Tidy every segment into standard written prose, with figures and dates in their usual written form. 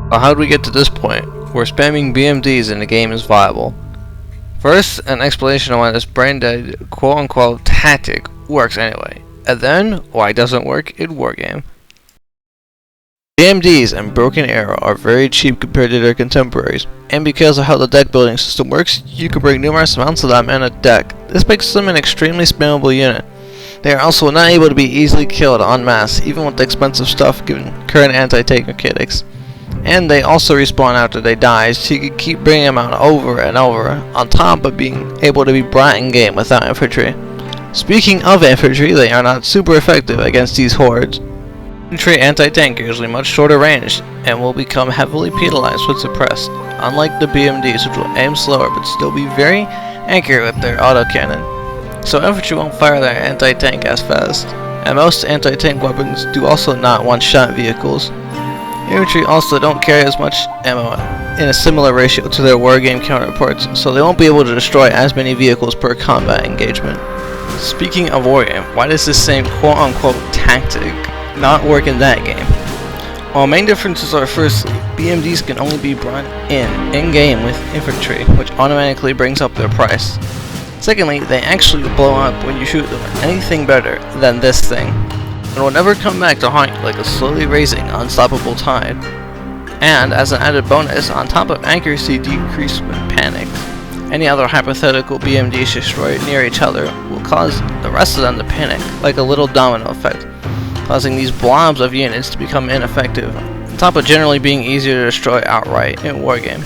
Well, how did we get to this point, where spamming BMDs in the game is viable? First, an explanation on why this brain-dead quote-unquote tactic works anyway, and then why it doesn't work in Wargame. BMDs and Broken Arrow are very cheap compared to their contemporaries, and because of how the deck building system works, you can bring numerous amounts of them in a deck. This makes them an extremely spammable unit. They are also not able to be easily killed en masse, even with the expensive stuff given current anti-tank mechanics. And they also respawn after they die, so you can keep bringing them out over and over, on top of being able to be brought in game without infantry. Speaking of infantry, they are not super effective against these hordes. Infantry anti-tank are usually much shorter range, and will become heavily penalized when suppressed, unlike the BMDs which will aim slower but still be very accurate with their autocannon. So infantry won't fire their anti-tank as fast, and most anti-tank weapons do also not one-shot vehicles. Infantry also don't carry as much ammo in a similar ratio to their wargame counterparts, so they won't be able to destroy as many vehicles per combat engagement. Speaking of wargame, why does this same quote-unquote tactic not work in that game? Well, main differences are firstly, BMDs can only be brought in-game with infantry, which automatically brings up their price. Secondly, they actually blow up when you shoot them. Anything better than this thing, and will never come back to haunt you like a slowly raising, unstoppable tide. And as an added bonus, on top of accuracy decrease when panicked, any other hypothetical BMDs destroyed near each other will cause the rest of them to panic, like a little domino effect, causing these blobs of units to become ineffective, on top of generally being easier to destroy outright in Wargame.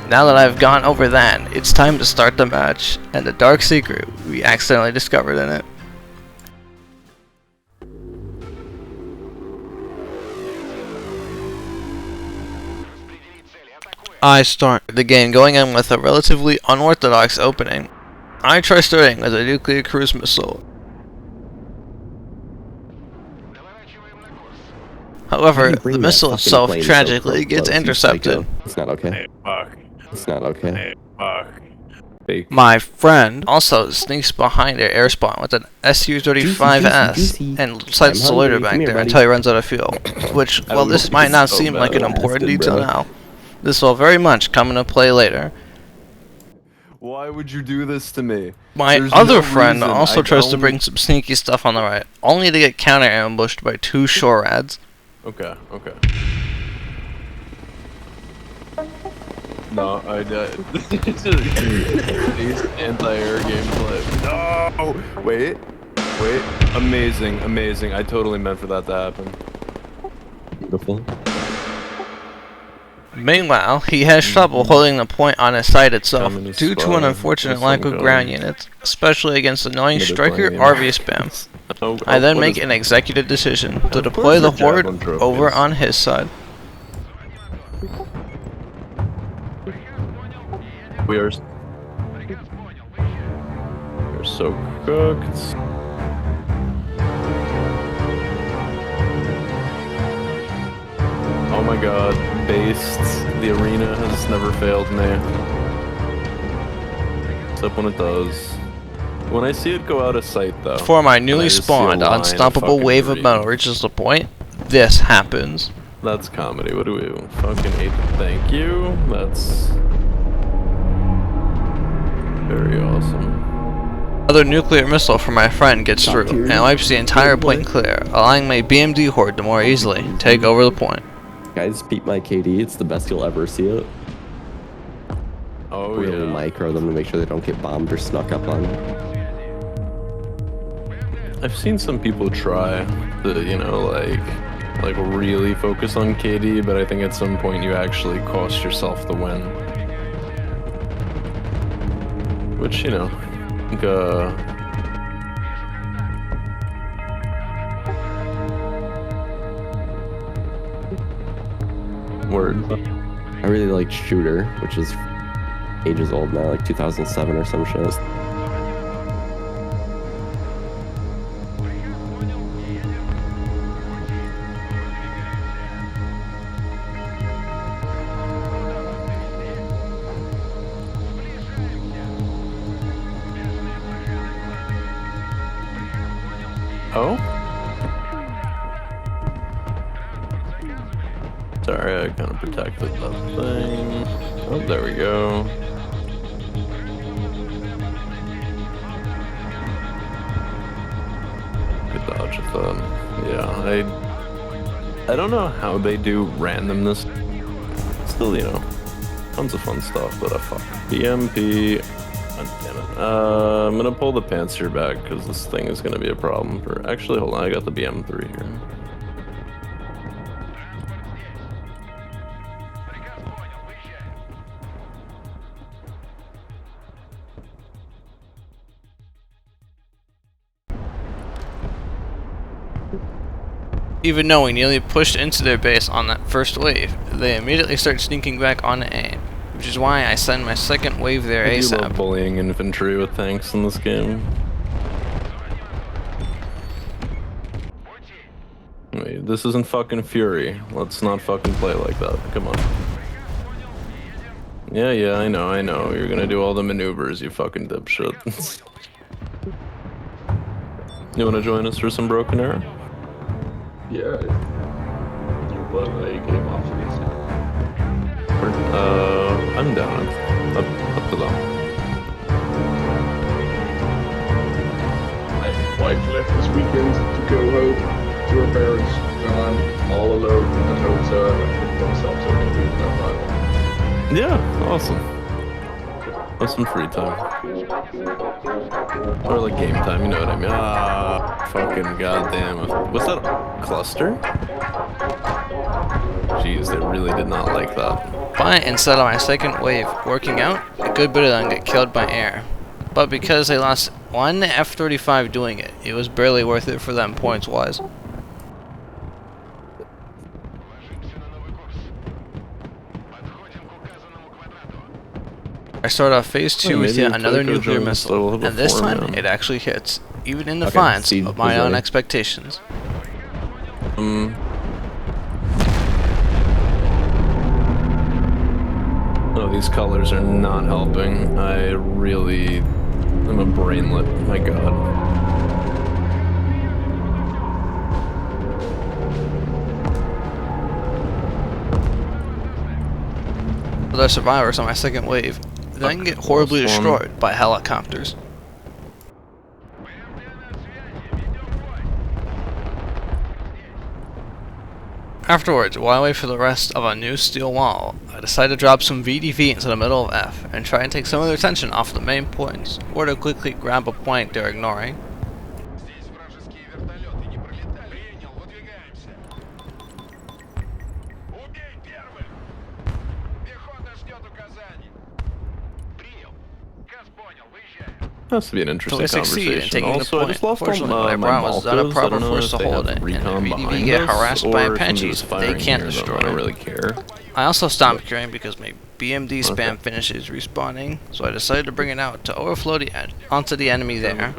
Now that I've gone over that, it's time to start the match, and the dark secret we accidentally discovered in it. I start the game going in with a relatively unorthodox opening. I try starting with a nuclear cruise missile. However, the missile itself tragically gets intercepted. It's not okay. Hey, fuck. It's not okay. Hey, fuck. Fake. My friend also sneaks behind their air spawn with an Su-35S Juicy. and decides to loiter back there until he runs out of fuel. Which, well, this might not seem like an important detail now. This will very much come into play later. Why would you do this to me? My There's other no friend reason. also I tries to don't- bring some sneaky stuff on the right, only to get counter-ambushed by two shore rads. Okay, okay. No, I did. These anti-air gameplay. No! Wait. Wait. Amazing, amazing. I totally meant for that to happen. Beautiful. Meanwhile, he has trouble holding the point on his side itself Coming to due to an spawn. unfortunate There's lack some of ground going. units, especially against annoying Another striker plane. RV spam. Oh, I then what make is an it? executive decision to Of deploy course the they're horde javelin trophies. over on his side. We're so cooked. Oh my god, based. The arena has never failed me. Except when it does. When I see it go out of sight though. Before my and I newly just see a spawned line of unstoppable fucking wave of green. metal reaches the point, this happens. That's comedy. What do we do? Fucking hate. Thank you. That's very awesome. Another nuclear missile from my friend gets Top through tier. and wipes the entire point clear, allowing my BMD horde to more easily take over the point. Guys, beat my KD. It's the best you'll ever see it. Oh Really yeah. micro them to make sure they don't get bombed or snuck up on. I've seen some people try to, you know, like really focus on KD, but I think at some point you actually cost yourself the win. Which, you know, I think, word. I really like Shooter, which is ages old now, like 2007 or some shit. Oh? Sorry, Okay, I kind of protected that thing. Oh, there we go. Good dodge of that. Yeah, I don't know how they do randomness. Still, you know, tons of fun stuff, but I fuck. BMP. God damn it. I'm gonna pull the Panzer back because this thing is gonna be a problem for. Actually, hold on, I got the BM3 here. Even though we nearly pushed into their base on that first wave, they immediately start sneaking back onto A, which is why I send my second wave there I do love ASAP. bullying infantry with tanks in this game. Wait, this isn't fucking Fury. Let's not fucking play like that. Come on. Yeah, I know. You're gonna do all the maneuvers, you fucking dipshit. You wanna join us for some Broken Arrow? Yeah. You want a game after this? I'm down. Up to them. I have a wife left this weekend to go home to her parents, and I'm all alone at home, so I have to put myself so I can do that right. Yeah, awesome. That's some free time. Or like game time, you know what I mean? Ah, fucking goddamn. Was that a cluster? Jeez, they really did not like that. But instead of my second wave working out, a good bit of them get killed by air. But because they lost one F-35 doing it, it was barely worth it for them points-wise. I start off phase 2 with yet another nuclear missile, and this time it actually hits, even in defiance of my own expectations. Oh, these colors are not helping. I really am a brainlet. My god. The survivors on my second wave then get horribly destroyed by helicopters. Afterwards, while I wait for the rest of a new steel wall, I decide to drop some VDV into the middle of F and try and take some of their attention off the main points, or to quickly grab a point they're ignoring. Has to be an interesting So I succeed in conversation. taking Also, the I point. just lost Fortunately, all my my brow was not a Maltas. I proper don't know force if to they hold have it, and recon the VDV behind get us, harassed or by if somebody's Apaches, they firing can't near them. destroy I don't it. really care. I also stopped carrying because my BMD spam finishes respawning, so I decided to bring it out to overflow the onto the enemy there.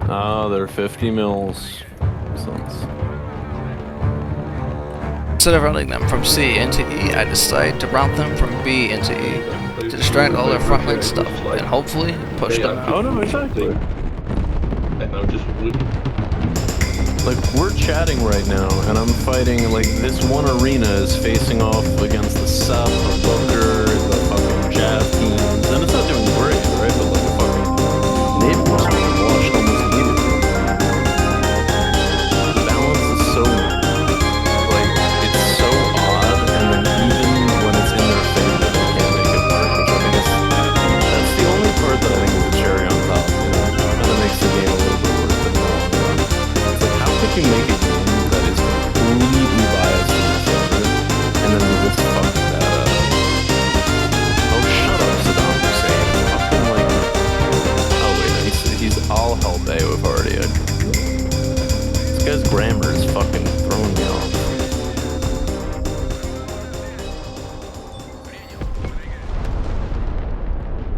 Ah, they're 50 mils. Sense. Instead of routing them from C into E, I decide to route them from B into E to distract all their frontline stuff and hopefully push them out. Oh no, exactly. And I'm just Like, we're chatting right now, and I'm fighting, like, this one arena is facing off against the Sap, the Booker, the fucking Jazz teams, and it's not doing great, right? But, like, fucking Nate was washed almost immediately. The balance is so, like, it's so odd, and then even when it's in their favor, they can't make it work, which I think is, that's the only part that I think is a cherry on top, you know? And it makes the game a little bit worth it in the long run. It's like, how could you make a game that is completely biased to each other, and then with this fucking data? Oh, shut up, Saddam Hussein. Fucking, like, oh wait, no, he's all hell day with already. This guy's grammar is fucking throwing me off.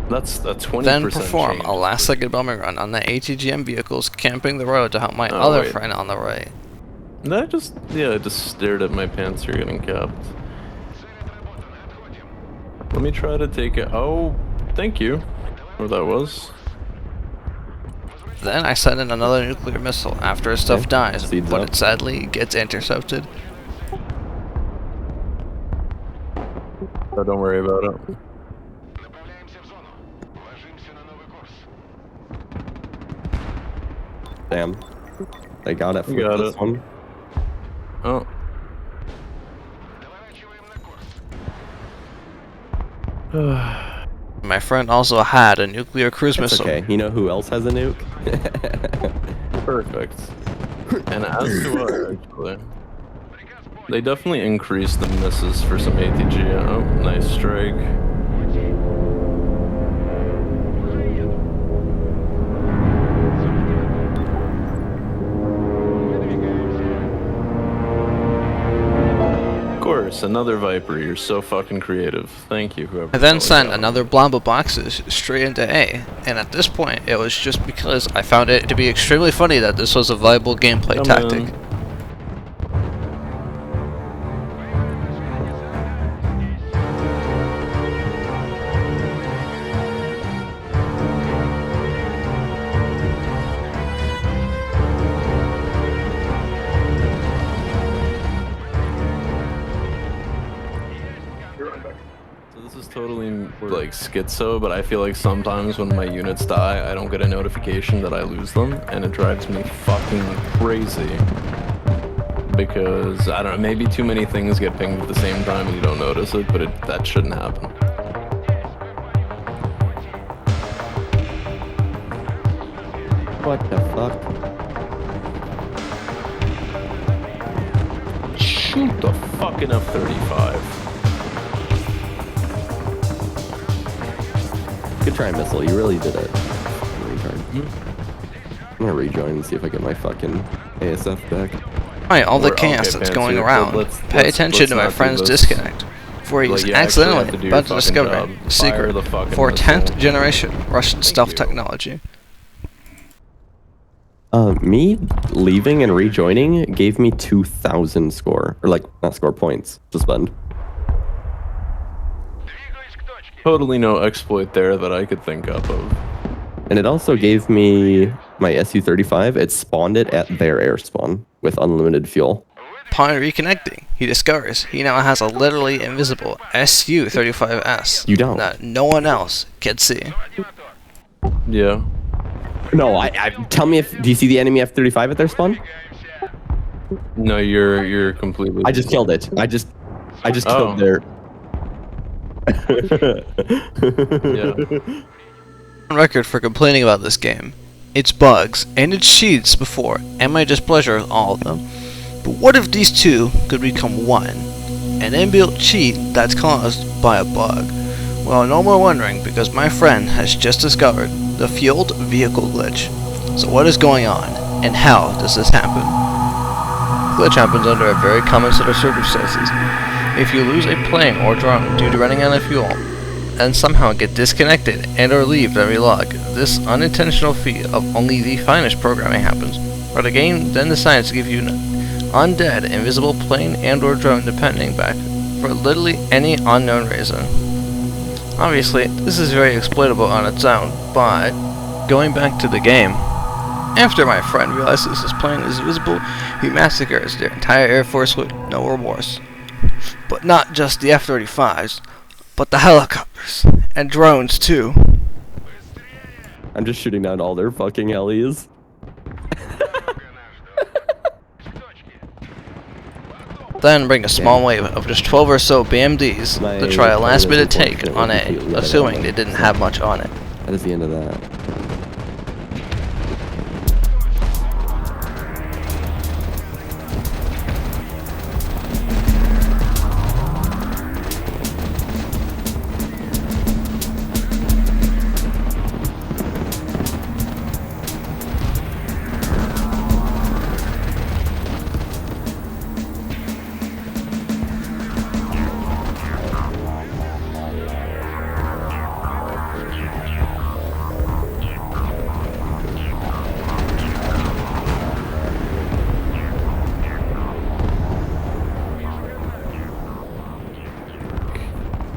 That's a 20% Then perform change. a last second bombing run on the ATGM vehicles camping the road to help my Oh, other wait. friend on the right. I just stared at my pants here getting capped. Let me try to take it. Oh, thank you. What that was. Then I send in another nuclear missile after his stuff Okay, dies, seeds but up. it sadly gets intercepted. So don't worry about it. Damn. They got it for You got this it. one. Oh. My friend also had a nuclear cruise It's missile. okay. You know who else has a nuke? Perfect. And as to what, actually? They definitely increased the misses for some ATG. Oh, nice strike. Of course, another Viper. You're so fucking creative. Thank you, whoever. I then probably sent got it. another blob of boxes straight into A, and at this point it was just because I found it to be extremely funny that this was a viable gameplay Come tactic. in. You're right back. So this is totally like schizo, but I feel like sometimes when my units die, I don't get a notification that I lose them, and it drives me fucking crazy. Because, I don't know, maybe too many things get pinged at the same time and you don't notice it, but that shouldn't happen. What the fuck? Shoot the fucking F-35. Good try, missile. You really did it. Retard. I'm gonna rejoin and see if I get my fucking ASF back. Alright, all the Or- okay, chaos that's Fancy, going but around. Pay attention to my not do friend's this. disconnect, for he Like, was you actually have to accidentally do your about to fucking discover job. the secret Fire the fucking for 10th missile. generation Russian stealth you. technology. Me leaving and rejoining gave me 2,000 score, or like not score points to spend. Totally no exploit there that I could think up of. And it also gave me my SU-35. It spawned it at their air spawn with unlimited fuel. Upon reconnecting, he discovers he now has a literally invisible SU-35S You don't. that no one else can see. Yeah. No, I tell me if do you see the enemy F-35 at their spawn? No, you're completely. I just killed it. I just Oh. killed their. Yeah. On record for complaining about this game, its bugs, and its cheats before, and my displeasure with all of them. But what if these two could become one? An inbuilt cheat that's caused by a bug. Well, no more wondering, because my friend has just discovered the fueled vehicle glitch. So what is going on, and how does this happen? Glitch happens under a very common set of circumstances. If you lose a plane or drone due to running out of fuel, and somehow get disconnected and or leave every log, this unintentional feat of only the finest programming happens, but the game then decides to give you an undead, invisible plane and or drone depending back for literally any unknown reason. Obviously, this is very exploitable on its own, but going back to the game, after my friend realizes his plane is invisible, he massacres their entire air force with no remorse. But not just the F-35s, but the helicopters, and drones too. I'm just shooting down all their fucking helis. Then bring a small wave of just 12 or so BMDs My to try a last plane is minute take unfortunately on A, completely out of assuming ammo, they didn't so- have much on it. That is the end of that.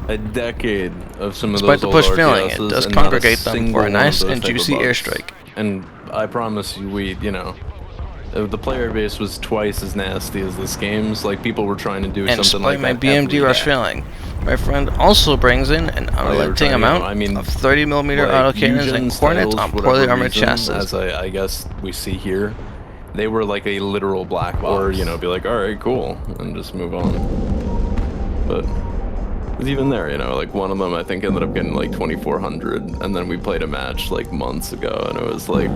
A decade of some of Despite those the push old failing, it RTSs does and not congregate them single for a one of nice those and type of juicy bugs. airstrike. And I promise you, the player base was twice as nasty as this game's. Like, people were trying to do And something like despite that. my BMD rush failing, my friend also brings in an unrelenting amount of 30mm autocannons and cornets on poorly armored chassis. As I guess we see here, they were like a literal black box. Or, be like, alright, cool, and just move on. But even there, like one of them I think ended up getting like 2400, and then we played a match like months ago, and it was like,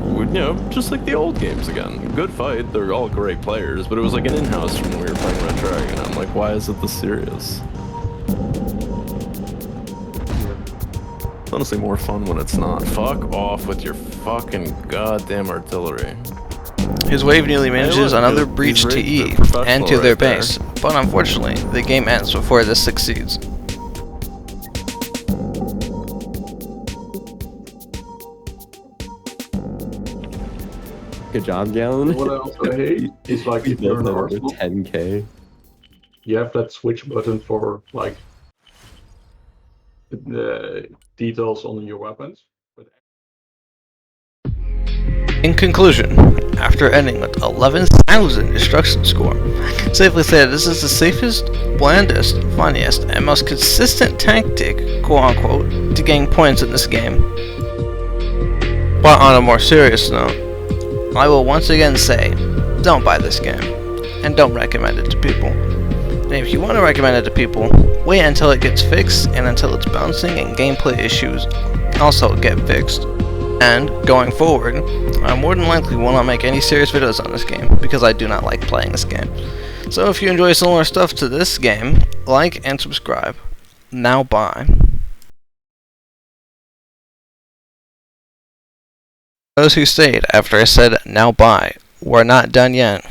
just like the old games again. Good fight, they're all great players, but it was like an in-house from when we were playing Red Dragon. I'm like, why is it this serious? It's honestly more fun when it's not. Fuck off with your fucking goddamn artillery. His wave nearly manages another breach to E and to their base, but unfortunately, the game ends before this succeeds. Good job, Galen. What else I hate is like if you're an Arsenal, 10k. you have that switch button for like the details on your weapons. But In conclusion, after ending with 11,000 destruction score, I can safely say that this is the safest, blandest, funniest, and most consistent tactic, quote-unquote, to gain points in this game. But on a more serious note, I will once again say, don't buy this game, and don't recommend it to people. And if you want to recommend it to people, wait until it gets fixed, and until its bouncing and gameplay issues also get fixed. And, going forward, I more than likely will not make any serious videos on this game, because I do not like playing this game. So if you enjoy similar stuff to this game, like and subscribe. Now bye. Those who stayed after I said now bye, we're not done yet.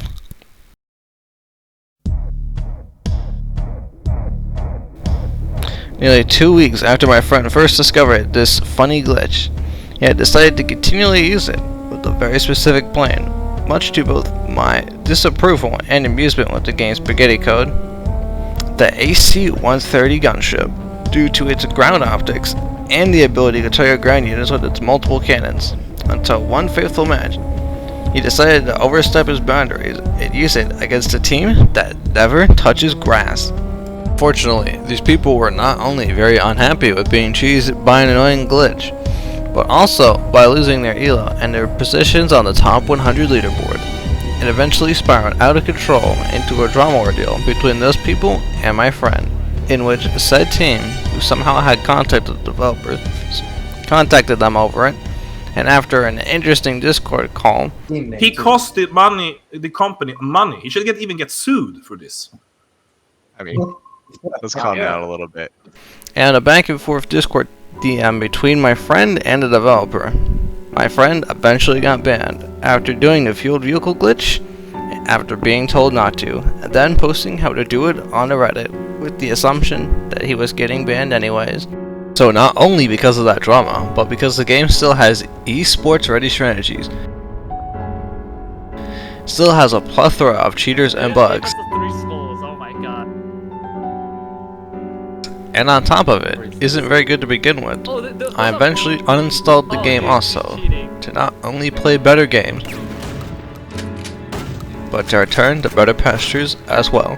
Nearly 2 weeks after my friend first discovered this funny glitch, he had decided to continually use it with a very specific plan, much to both my disapproval and amusement with the game's spaghetti code. The AC-130 gunship, due to its ground optics and the ability to target ground units with its multiple cannons. Until one faithful match, he decided to overstep his boundaries and use it against a team that never touches grass. Fortunately, these people were not only very unhappy with being cheesed by an annoying glitch, but also by losing their elo and their positions on the top 100 leaderboard. It eventually spiraled out of control into a drama ordeal between those people and my friend, in which said team, who somehow had contacted the developers, contacted them over it, and after an interesting Discord call, he cost the company money. He should even get sued for this. I mean, let's calm down a little bit. and a back and forth Discord DM between my friend and the developer. My friend eventually got banned after doing the fueled vehicle glitch, after being told not to, and then posting how to do it on the Reddit with the assumption that he was getting banned anyways. So not only because of that drama, but because the game still has esports ready strategies, still has a plethora of cheaters and bugs, and on top of it, isn't very good to begin with. I eventually uninstalled the game also, to not only play better games, but to return to better pastures as well.